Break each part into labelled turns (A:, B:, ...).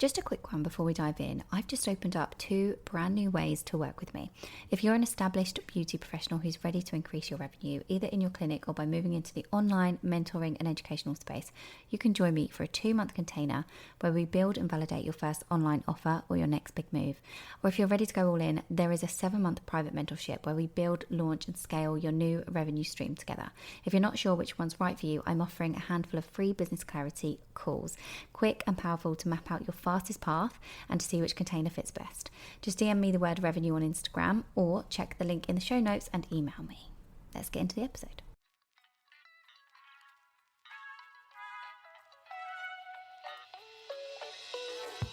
A: Just a quick one before we dive in. I've just opened up 2 brand new ways to work with me. If you're an established beauty professional who's ready to increase your revenue, either in your clinic or by moving into the online mentoring and educational space, you can join me for a 2-month container where we build and validate your first online offer or your next big move. Or if you're ready to go all in, there is a 7-month private mentorship where we build, launch and scale your new revenue stream together. If you're not sure which one's right for you, I'm offering a handful of free business clarity calls, quick and powerful to map out your fastest path and to see which container fits best. Just DM me the word revenue on Instagram or check the link in the show notes and email me. Let's get into the episode.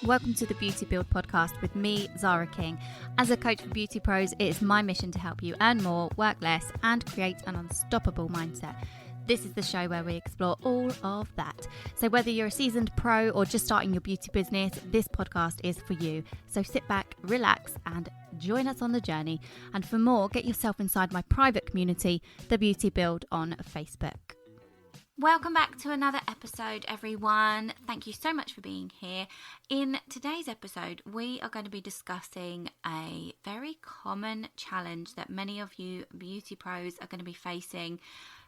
B: Welcome to the Beauty Build podcast with me, Zara King. As a coach for beauty pros, it is my mission to help you earn more, work less, and create an unstoppable mindset. This is the show where we explore all of that. So whether you're a seasoned pro or just starting your beauty business, this podcast is for you. So sit back, relax, and join us on the journey. And for more, get yourself inside my private community, The Beauty Build on Facebook. Welcome back to another episode, everyone. Thank you so much for being here. In today's episode, we are going to be discussing a very common challenge that many of you beauty pros are going to be facing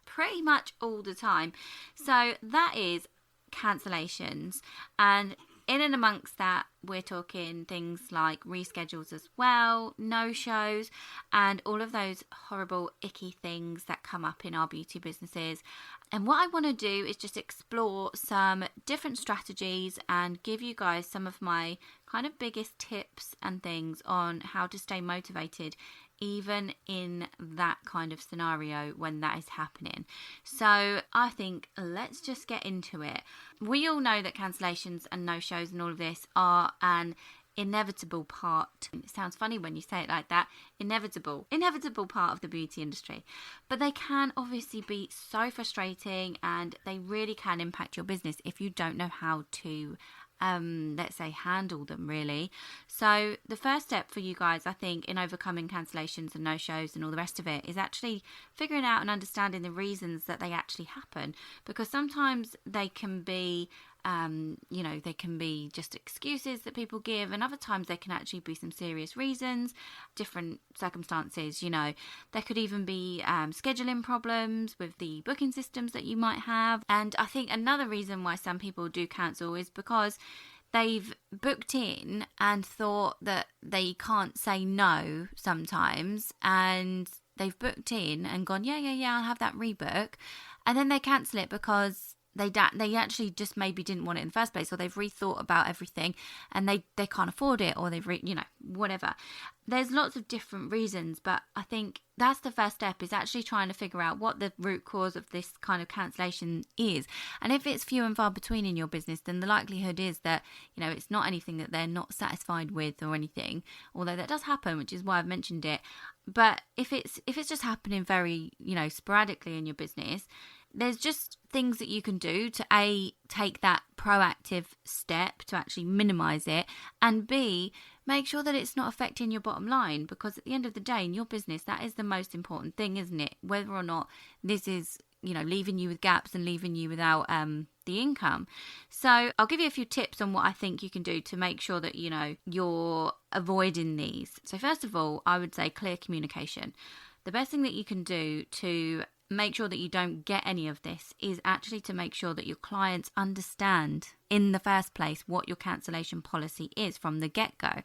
B: pretty much all the time. So that is cancellations. And in and amongst that, we're talking things like reschedules as well, no-shows, and all of those horrible, icky things that come up in our beauty businesses. And what I want to do is just explore some different strategies and give you guys some of my kind of biggest tips and things on how to stay motivated even in that kind of scenario when that is happening. So I think let's just get into it. We all know that cancellations and no-shows and all of this are an inevitable part. It sounds funny when you say it like that. Inevitable part of the beauty industry. But they can obviously be so frustrating and they really can impact your business if you don't know how to let's say handle them really. So the first step for you guys, I think, in overcoming cancellations and no-shows and all the rest of it is actually figuring out and understanding the reasons that they actually happen, because sometimes they can be they can be just excuses that people give, and other times they can actually be some serious reasons, different circumstances. There could even be scheduling problems with the booking systems that you might have. And I think another reason why some people do cancel is because they've booked in and thought that they can't say no sometimes, and they've booked in and gone, yeah, I'll have that rebook, and then they cancel it because they actually just maybe didn't want it in the first place, or they've rethought about everything and they can't afford it, or they've whatever. There's lots of different reasons, but I think that's the first step, is actually trying to figure out what the root cause of this kind of cancellation is. And if it's few and far between in your business, then the likelihood is that it's not anything that they're not satisfied with or anything, although that does happen, which is why I've mentioned it. But if it's just happening very sporadically in your business, there's just things that you can do to A, take that proactive step to actually minimize it, and B, make sure that it's not affecting your bottom line, because at the end of the day in your business, that is the most important thing, isn't it? Whether or not this is leaving you with gaps and leaving you without the income. So I'll give you a few tips on what I think you can do to make sure that you're avoiding these. So first of all, I would say clear communication. The best thing that you can do to make sure that you don't get any of this is actually to make sure that your clients understand in the first place what your cancellation policy is from the get-go.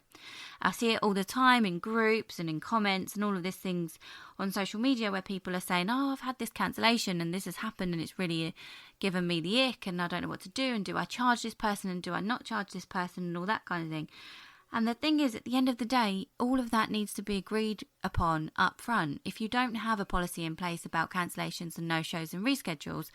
B: I see it all the time in groups and in comments and all of these things on social media where people are saying, I've had this cancellation and this has happened and it's really given me the ick and I don't know what to do, and do I charge this person and do I not charge this person and all that kind of thing. And the thing is, at the end of the day, all of that needs to be agreed upon up front. If you don't have a policy in place about cancellations and no-shows and reschedules,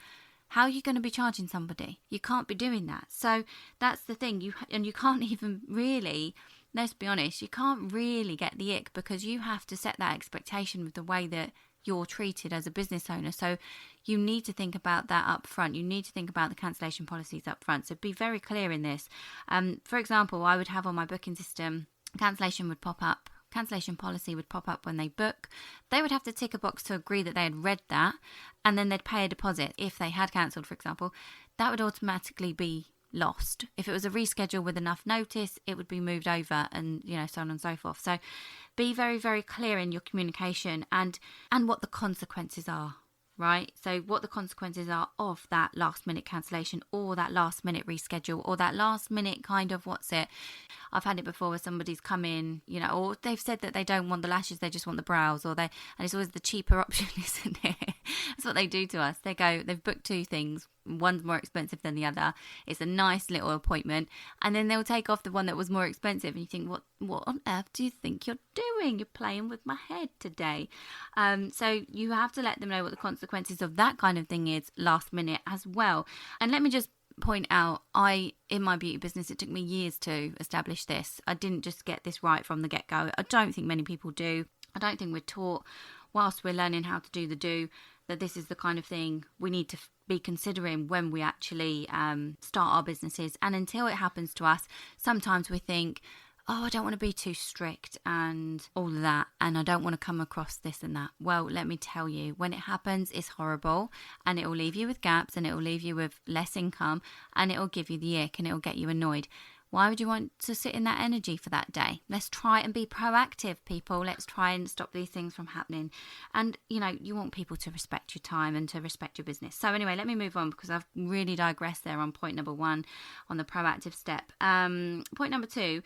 B: how are you going to be charging somebody? You can't be doing that. So that's the thing. You can't even really, let's be honest, you can't really get the ick, because you have to set that expectation with the way that you're treated as a business owner. So you need to think about that up front. You need to think about the cancellation policies up front. So be very clear in this. For example, I would have on my booking system, cancellation policy would pop up when they book. They would have to tick a box to agree that they had read that, and then they'd pay a deposit. If they had cancelled, for example, that would automatically be lost. If it was a reschedule with enough notice, it would be moved over, and so on and so forth. So be very, very clear in your communication and what the consequences are. Right? So what the consequences are of that last minute cancellation or that last minute reschedule or that last minute kind of I've had it before where somebody's come in, or they've said that they don't want the lashes, they just want the brows, and it's always the cheaper option, isn't it? That's what they do to us. They've booked two things. One's more expensive than the other. It's a nice little appointment, and then they'll take off the one that was more expensive, and you think, what on earth do you think you're doing? You're playing with my head today. So you have to let them know what the consequences of that kind of thing is last minute as well. And let me just point out, in my beauty business, it took me years to establish this. I didn't just get this right from the get-go. I don't think many people do. I don't think we're taught, whilst we're learning how to do the do, that this is the kind of thing we need to be considering when we actually start our businesses. And until it happens to us, sometimes we think, I don't want to be too strict and all of that, and I don't want to come across this and that. Well, let me tell you, when it happens, it's horrible, and it will leave you with gaps, and it will leave you with less income, and it will give you the ick, and it will get you annoyed. Why would you want to sit in that energy for that day? Let's try and be proactive, people. Let's try and stop these things from happening. And, you want people to respect your time and to respect your business. So anyway, let me move on because I've really digressed there on point number 1 on the proactive step. Point number 2,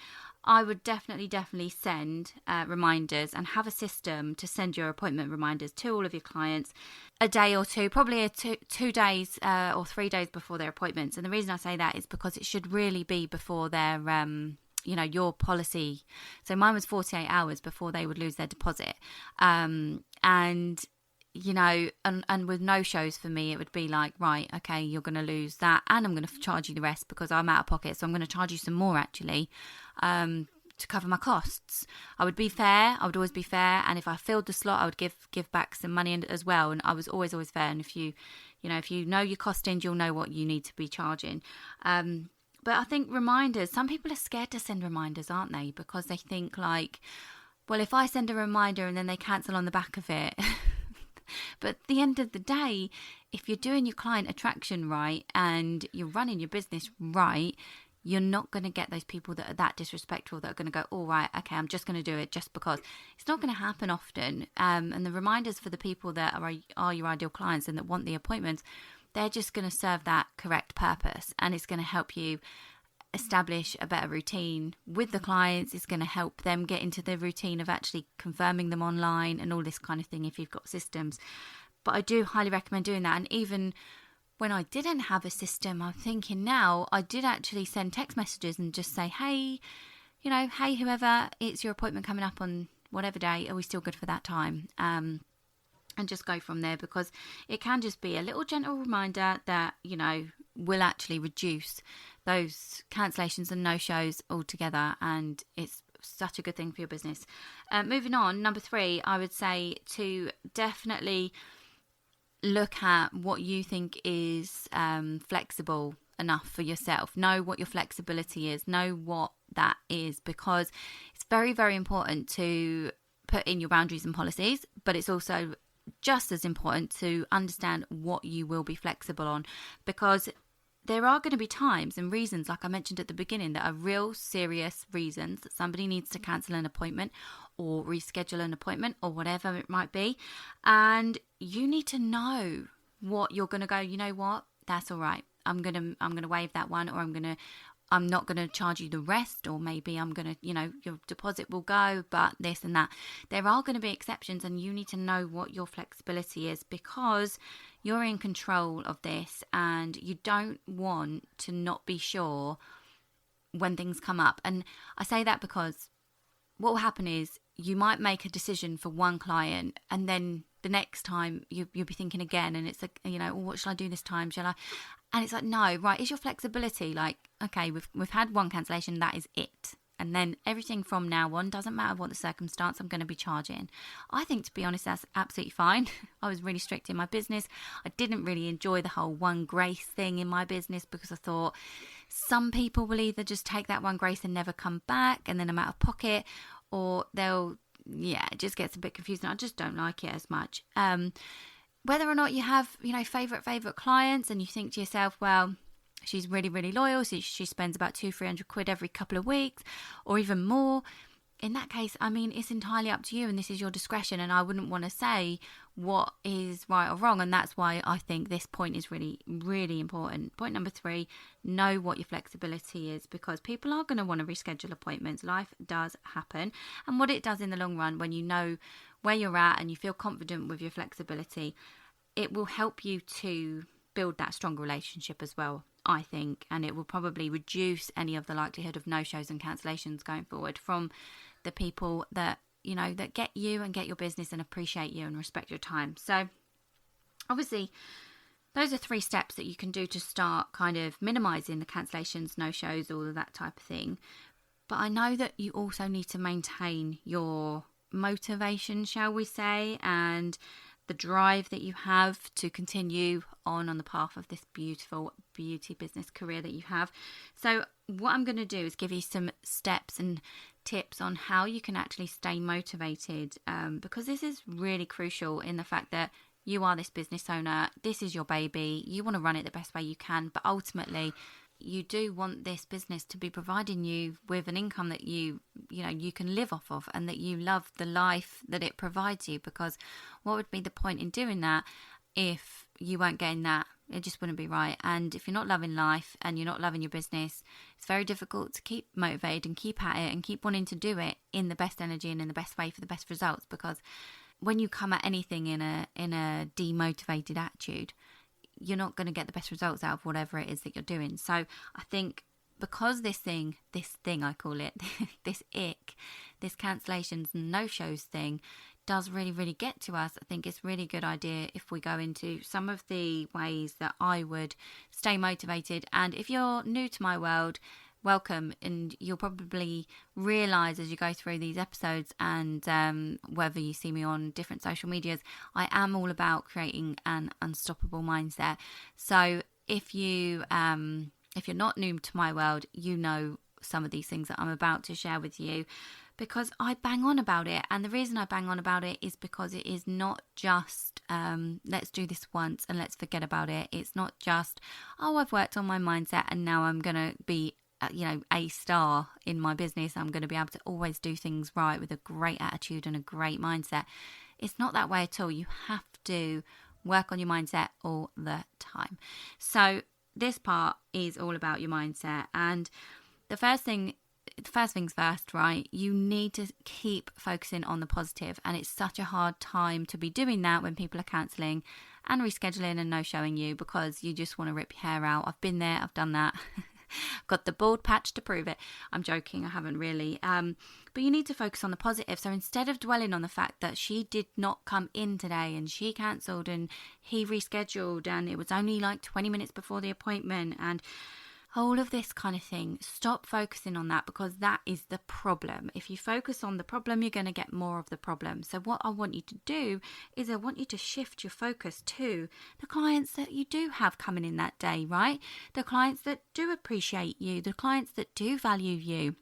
B: I would definitely send reminders and have a system to send your appointment reminders to all of your clients a day or two, probably 2 days or 3 days before their appointments. And the reason I say that is because it should really be before their, your policy. So mine was 48 hours before they would lose their deposit. And with no shows for me, it would be like, right, okay, you're going to lose that, and I'm going to charge you the rest because I'm out of pocket. So I'm going to charge you some more actually, to cover my costs. I would be fair. I would always be fair. And if I filled the slot, I would give back some money as well. And I was always fair. And if you know your costings, you'll know what you need to be charging. But I think reminders, some people are scared to send reminders, aren't they? Because they think like, well, if I send a reminder and then they cancel on the back of it. But at the end of the day, if you're doing your client attraction right and you're running your business right, you're not going to get those people that are that disrespectful that are going to go, all right, okay, I'm just going to do it just because. It's not going to happen often. And the reminders for the people that are your ideal clients and that want the appointments, they're just going to serve that correct purpose, and it's going to help you establish a better routine with the clients. It's going to help them get into the routine of actually confirming them online and all this kind of thing if you've got systems. But I do highly recommend doing that. And even when I didn't have a system, I'm thinking now, I did actually send text messages and just say, hey, hey, whoever, it's your appointment coming up on whatever day, are we still good for that time? And just go from there, because it can just be a little gentle reminder that, will actually reduce those cancellations and no-shows altogether, and it's such a good thing for your business. Moving on, number 3, I would say to definitely look at what you think is flexible enough for yourself. Know what your flexibility is. Know what that is, because it's very, very important to put in your boundaries and policies, but it's also just as important to understand what you will be flexible on, because there are going to be times and reasons, like I mentioned at the beginning, that are real serious reasons that somebody needs to cancel an appointment or reschedule an appointment or whatever it might be. And you need to know what you're going to go, you know what, that's all right. I'm going to waive that one, or I'm not going to charge you the rest, or maybe I'm going to, your deposit will go, but this and that. There are going to be exceptions, and you need to know what your flexibility is, because you're in control of this, and you don't want to not be sure when things come up. And I say that because what will happen is you might make a decision for one client, and then the next time you'll be thinking again, and it's like, what shall I do this time? Shall I? And it's like, no, right, is your flexibility like, okay, we've had one cancellation, that is it. And then everything from now on, doesn't matter what the circumstance, I'm going to be charging. I think, to be honest, that's absolutely fine. I was really strict in my business. I didn't really enjoy the whole one grace thing in my business, because I thought some people will either just take that one grace and never come back, and then I'm out of pocket, or it just gets a bit confusing. I just don't like it as much. Whether or not you have, favourite clients, and you think to yourself, well, she's really, really loyal, so she spends about 200-300 quid every couple of weeks or even more. In that case, I mean, it's entirely up to you, and this is your discretion, and I wouldn't want to say what is right or wrong, and that's why I think this point is really, really important. Point number 3, know what your flexibility is, because people are going to want to reschedule appointments. Life does happen, and what it does in the long run, when you know where you're at and you feel confident with your flexibility, it will help you to build that strong relationship as well, I think, and it will probably reduce any of the likelihood of no-shows and cancellations going forward from the people that, you know, that get you and get your business and appreciate you and respect your time. So obviously those are 3 steps that you can do to start kind of minimizing the cancellations, no-shows, all of that type of thing. But I know that you also need to maintain your motivation, shall we say, and the drive that you have to continue on the path of this beautiful beauty business career that you have. So what I'm going to do is give you some steps and tips on how you can actually stay motivated, because this is really crucial in the fact that you are this business owner, this is your baby, you want to run it the best way you can, but ultimately you do want this business to be providing you with an income that you can live off of, and that you love the life that it provides you, because what would be the point in doing that if you weren't getting that? It just wouldn't be right. And if you're not loving life and you're not loving your business, it's very difficult to keep motivated and keep at it and keep wanting to do it in the best energy and in the best way for the best results, because when you come at anything in a demotivated attitude, you're not going to get the best results out of whatever it is that you're doing. So I think because this thing I call it, this ick, this cancellations and no-shows thing does really, really get to us, I think it's a really good idea if we go into some of the ways that I would stay motivated. And if you're new to my world, welcome, and you'll probably realise as you go through these episodes, and whether you see me on different social medias, I am all about creating an unstoppable mindset. So if you're not new to my world, you know some of these things that I'm about to share with you, because I bang on about it. And the reason I bang on about it is because it is not just let's do this once and let's forget about it. It's not just, oh, I've worked on my mindset and now I'm going to be a star in my business. I'm going to be able to always do things right with a great attitude and a great mindset. It's not that way at all. You have to work on your mindset all the time. So this part is all about your mindset. And the first things first, right? You need to keep focusing on the positive. And it's such a hard time to be doing that when people are cancelling and rescheduling and no-showing you, because you just want to rip your hair out. I've been there. I've done that. Got the bald patch to prove it. I'm joking, I haven't really. But you need to focus on the positive. So instead of dwelling on the fact that she did not come in today and she cancelled and he rescheduled and it was only like 20 minutes before the appointment and all of this kind of thing, stop focusing on that, because that is the problem. If you focus on the problem, you're going to get more of the problem. So what I want you to do is I want you to shift your focus to the clients that you do have coming in that day, right? The clients that do appreciate you, the clients that do value you,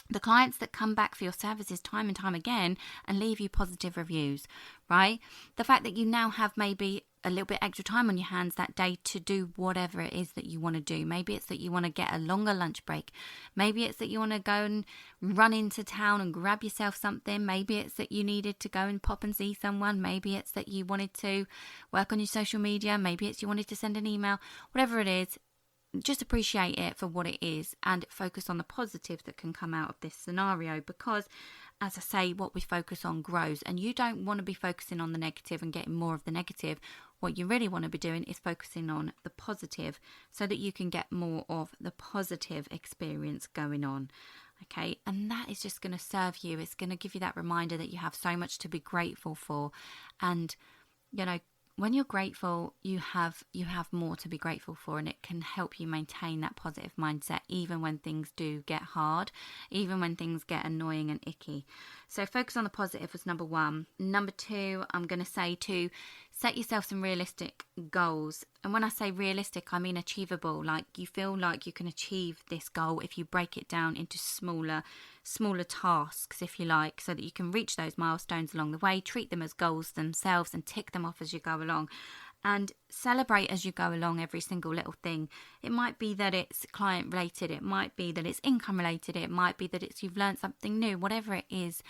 B: the clients that come back for your services time and time again and leave you positive reviews, right? The fact that you now have maybe a little bit extra time on your hands that day to do whatever it is that you want to do. Maybe it's that you want to get a longer lunch break. Maybe it's that you want to go and run into town and grab yourself something. Maybe it's that you needed to go and pop and see someone. Maybe it's that you wanted to work on your social media. Maybe it's you wanted to send an email. Whatever it is, just appreciate it for what it is and focus on the positive that can come out of this scenario, because as I say, what we focus on grows, and you don't want to be focusing on the negative and getting more of the negative. What you really want to be doing is focusing on the positive so that you can get more of the positive experience going on. Okay, and that is just going to serve you. It's going to give you that reminder that you have so much to be grateful for. And, you know, when you're grateful, you have more to be grateful for, and it can help you maintain that positive mindset even when things do get hard, even when things get annoying and icky. So focus on the positive was number one. Number two, I'm going to say to set yourself some realistic goals. And when I say realistic, I mean achievable. Like you feel like you can achieve this goal if you break it down into smaller tasks, if you like, so that you can reach those milestones along the way, treat them as goals themselves and tick them off as you go along. and celebrate as you go along every single little thing. It might be that it's client related, it might be that it's income related, it might be that it's you've learned something new, whatever it is.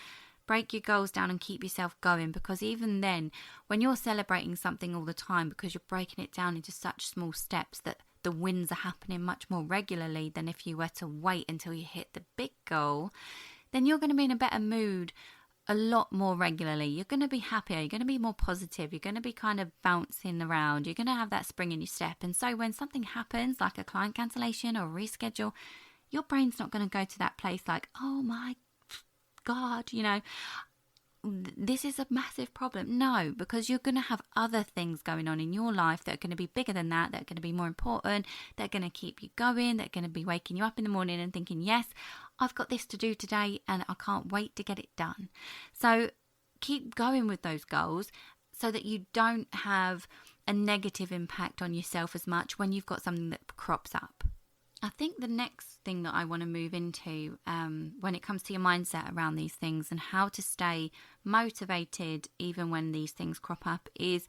B: Break your goals down and keep yourself going, because even then, when you're celebrating something all the time, because you're breaking it down into such small steps that the wins are happening much more regularly than if you were to wait until you hit the big goal, then you're going to be in a better mood a lot more regularly. You're going to be happier, you're going to be more positive, you're going to be kind of bouncing around, you're going to have that spring in your step. And so when something happens, like a client cancellation or a reschedule, your brain's not going to go to that place like, oh my God, this is a massive problem. No, because you're going to have other things going on in your life that are going to be bigger than that are going to be more important, that are going to keep you going, that are going to be waking you up in the morning and thinking, yes, I've got this to do today and I can't wait to get it done. So keep going with those goals so that you don't have a negative impact on yourself as much when you've got something that crops up. I think the next thing that I want to move into when it comes to your mindset around these things and how to stay motivated even when these things crop up is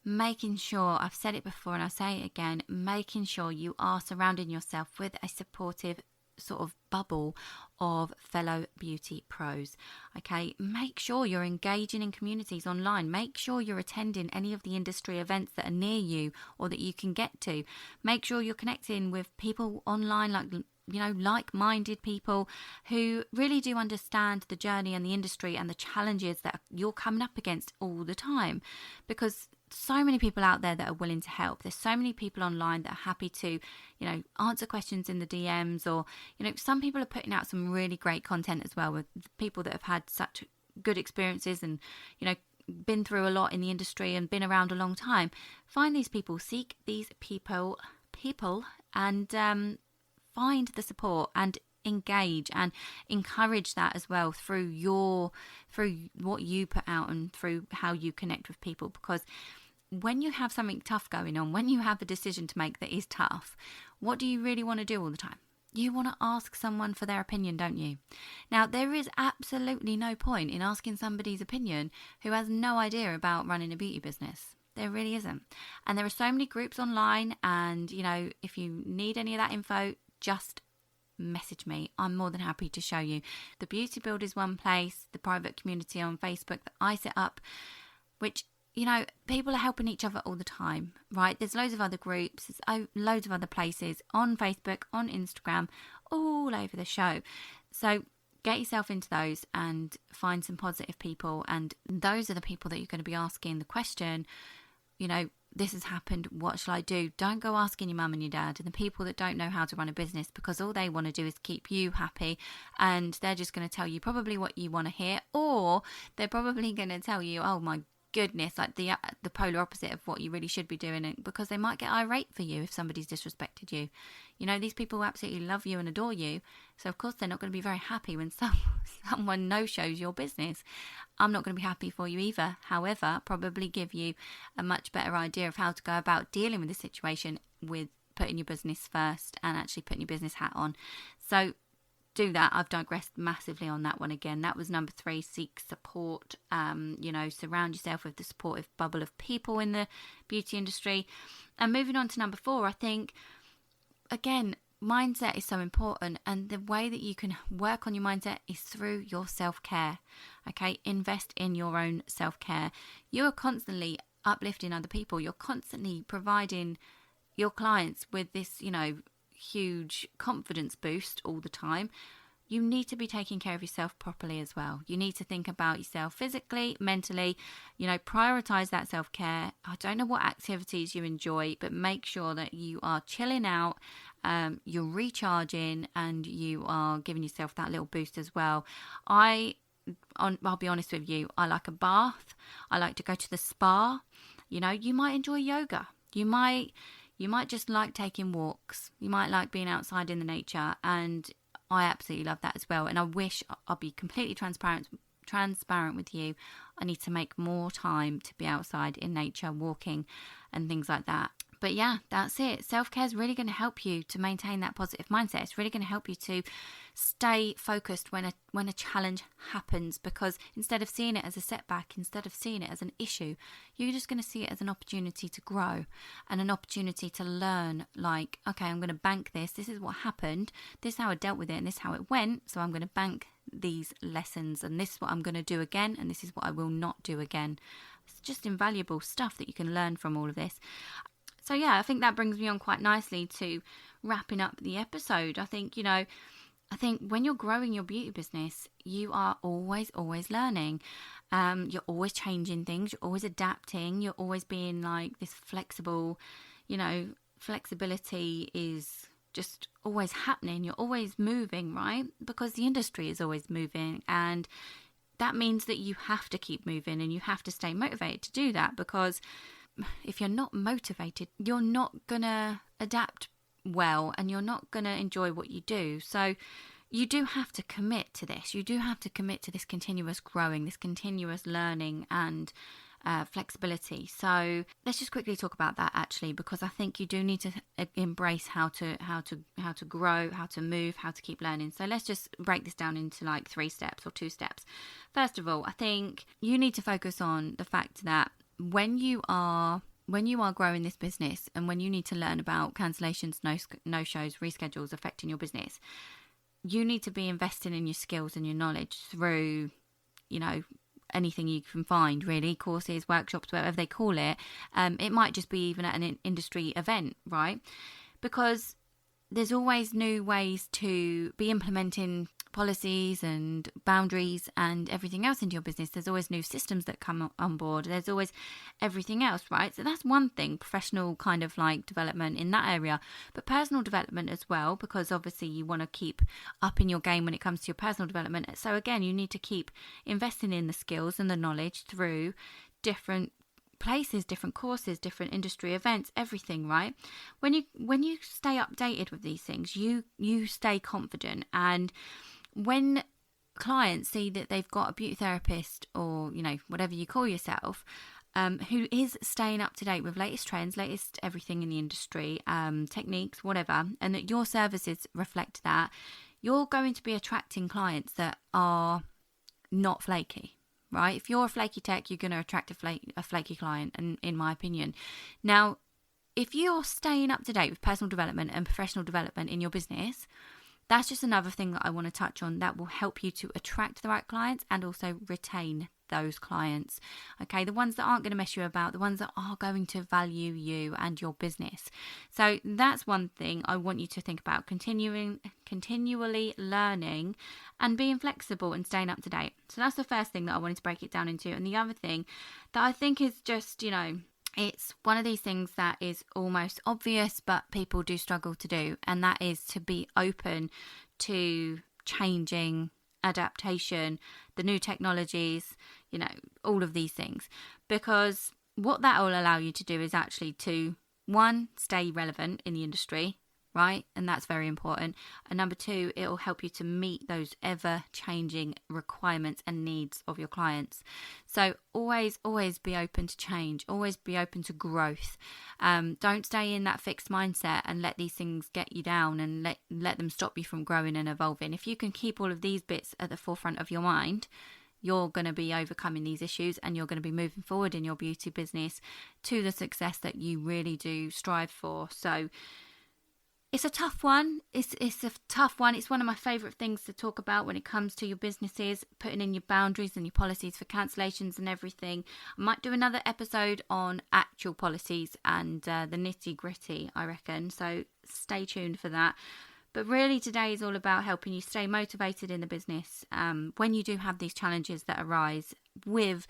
B: making sure, I've said it before and I'll say it again, making sure you are surrounding yourself with a supportive sort of bubble of fellow beauty pros. Okay, make sure you're engaging in communities online. Make sure you're attending any of the industry events that are near you or that you can get to. Make sure you're connecting with people online, like-minded people who really do understand the journey and the industry and the challenges that you're coming up against all the time, because so many people out there that are willing to help. There's so many people online that are happy to, answer questions in the DMs, or, some people are putting out some really great content as well with people that have had such good experiences and, been through a lot in the industry and been around a long time. Find these people, seek these people and find the support and engage and encourage that as well through what you put out and through how you connect with people. Because when you have something tough going on, when you have a decision to make that is tough, what do you really want to do all the time? You want to ask someone for their opinion, don't you? Now, there is absolutely no point in asking somebody's opinion who has no idea about running a beauty business. There really isn't. And there are so many groups online, and if you need any of that info, just message me. I'm more than happy to show you. The Beauty Build is one place, the private community on Facebook that I set up, which people are helping each other all the time, right? There's loads of other groups, there's loads of other places on Facebook, on Instagram, all over the show. So get yourself into those and find some positive people, and those are the people that you're going to be asking the question, this has happened, what shall I do? Don't go asking your mum and your dad and the people that don't know how to run a business, because all they want to do is keep you happy, and they're just going to tell you probably what you want to hear, or they're probably going to tell you, oh my goodness, like the polar opposite of what you really should be doing, because they might get irate for you if somebody's disrespected you. These people absolutely love you and adore you, so of course they're not going to be very happy when someone no-shows your business. I'm not going to be happy for you either. However, probably give you a much better idea of how to go about dealing with the situation with putting your business first and actually putting your business hat on. So do that. I've digressed massively on that one again. That was number 3, seek support. Surround yourself with the supportive bubble of people in the beauty industry. And moving on to number 4, I think, again, mindset is so important, and the way that you can work on your mindset is through your self-care. Okay, invest in your own self-care. You are constantly uplifting other people. You're constantly providing your clients with this, huge confidence boost all the time. You need to be taking care of yourself properly as well. You need to think about yourself physically, mentally, prioritize that self-care. I don't know what activities you enjoy, but make sure that you are chilling out, you're recharging, and you are giving yourself that little boost as well. I'll be honest with you, I like a bath. I like to go to the spa. You might enjoy yoga. You might just like taking walks. You might like being outside in the nature, and I absolutely love that as well. And I wish, I'll be completely transparent with you, I need to make more time to be outside in nature, walking and things like that. But yeah, that's it. Self-care is really going to help you to maintain that positive mindset. It's really going to help you to stay focused when a challenge happens, because instead of seeing it as a setback, instead of seeing it as an issue, you're just going to see it as an opportunity to grow and an opportunity to learn, like, okay, I'm going to bank this. This is what happened. This is how I dealt with it and this is how it went. So I'm going to bank these lessons, and this is what I'm going to do again, and this is what I will not do again. It's just invaluable stuff that you can learn from all of this. So yeah, I think that brings me on quite nicely to wrapping up the episode. I think when you're growing your beauty business, you are always learning. You're always changing things. You're always adapting. You're always being like this flexible, flexibility is just always happening. You're always moving, right? Because the industry is always moving, and that means that you have to keep moving and you have to stay motivated to do that, because if you're not motivated, you're not going to adapt well and you're not going to enjoy what you do. So you do have to commit to this. You do have to commit to this continuous growing, this continuous learning and flexibility. So let's just quickly talk about that, actually, because I think you do need to embrace how to grow, how to move, how to keep learning. So let's just break this down into like 3 steps or 2 steps. First of all, I think you need to focus on the fact that when you are growing this business and when you need to learn about cancellations, no-shows, reschedules affecting your business, you need to be investing in your skills and your knowledge through, anything you can find, really, courses, workshops, whatever they call it. It might just be even at an industry event, right? Because there's always new ways to be implementing policies and boundaries and everything else into your business. There's always new systems that come on board. There's always everything else, right? So that's one thing, professional kind of like development in that area, but personal development as well, because obviously you want to keep up in your game when it comes to your personal development. So again, you need to keep investing in the skills and the knowledge through different places, different courses, different industry events, everything, right? When you stay updated with these things, you stay confident. And when clients see that they've got a beauty therapist or whatever you call yourself, who is staying up to date with latest trends, latest everything in the industry, techniques, whatever, and that your services reflect that, you're going to be attracting clients that are not flaky. Right? If you're a flaky tech, you're going to attract a flaky client, in my opinion. Now, if you're staying up to date with personal development and professional development in your business, that's just another thing that I want to touch on that will help you to attract the right clients and also retain those clients. Okay, the ones that aren't going to mess you about, the ones that are going to value you and your business. So that's one thing I want you to think about, continually learning and being flexible and staying up to date. So that's the first thing that I wanted to break it down into. And the other thing that I think is just, it's one of these things that is almost obvious, but people do struggle to do. And that is to be open to changing, adaptation, the new technologies, all of these things. Because what that will allow you to do is actually to, 1, stay relevant in the industry, right? And that's very important. And number 2, it will help you to meet those ever-changing requirements and needs of your clients. So always be open to change. Always be open to growth. Don't stay in that fixed mindset and let these things get you down and let them stop you from growing and evolving. If you can keep all of these bits at the forefront of your mind, you're going to be overcoming these issues and you're going to be moving forward in your beauty business to the success that you really do strive for. So it's a tough one. It's a tough one. It's one of my favourite things to talk about when it comes to your businesses, putting in your boundaries and your policies for cancellations and everything. I might do another episode on actual policies and the nitty gritty, I reckon. So stay tuned for that. But really today is all about helping you stay motivated in the business when you do have these challenges that arise with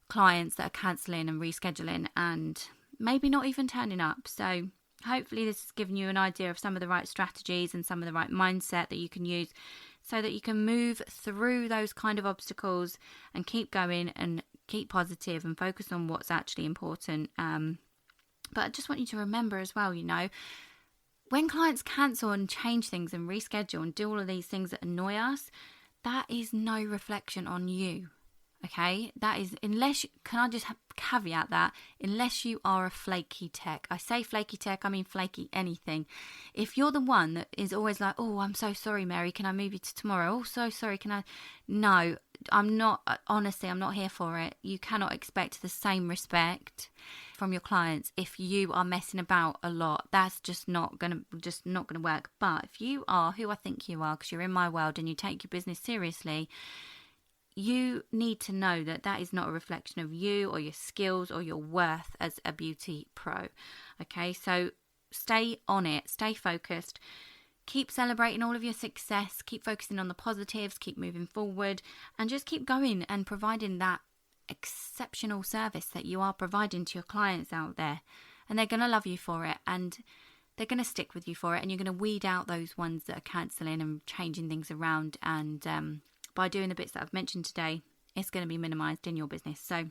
B: clients that are cancelling and rescheduling and maybe not even turning up. So hopefully this has given you an idea of some of the right strategies and some of the right mindset that you can use so that you can move through those kind of obstacles and keep going and keep positive and focus on what's actually important. But I just want you to remember as well, when clients cancel and change things and reschedule and do all of these things that annoy us, that is no reflection on you. Okay, that is, can I just caveat that, unless you are a flaky tech. I say flaky tech, I mean flaky anything. If you're the one that is always like, oh, I'm so sorry, Mary, can I move you to tomorrow? Oh, so sorry, can I? No, I'm not, honestly, I'm not here for it. You cannot expect the same respect from your clients if you are messing about a lot. That's just not gonna work. But if you are who I think you are, because you're in my world and you take your business seriously, you need to know that that is not a reflection of you or your skills or your worth as a beauty pro. Okay, so stay on it, stay focused, keep celebrating all of your success, keep focusing on the positives, keep moving forward, and just keep going and providing that exceptional service that you are providing to your clients out there. And they're going to love you for it, and they're going to stick with you for it, and you're going to weed out those ones that are cancelling and changing things around. And by doing the bits that I've mentioned today, it's going to be minimised in your business. So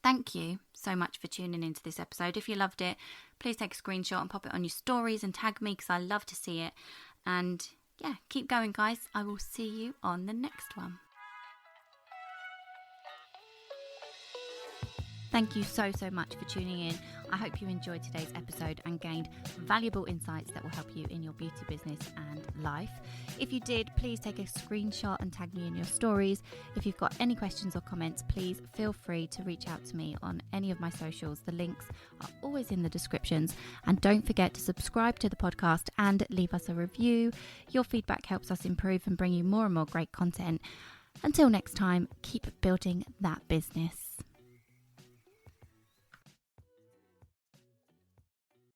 B: thank you so much for tuning into this episode. If you loved it, please take a screenshot and pop it on your stories and tag me, because I love to see it. And yeah, keep going, guys. I will see you on the next one. Thank you so much for tuning in. I hope you enjoyed today's episode and gained valuable insights that will help you in your beauty business and life. If you did, please take a screenshot and tag me in your stories. If you've got any questions or comments, please feel free to reach out to me on any of my socials. The links are always in the descriptions. And don't forget to subscribe to the podcast and leave us a review. Your feedback helps us improve and bring you more and more great content. Until next time, keep building that business.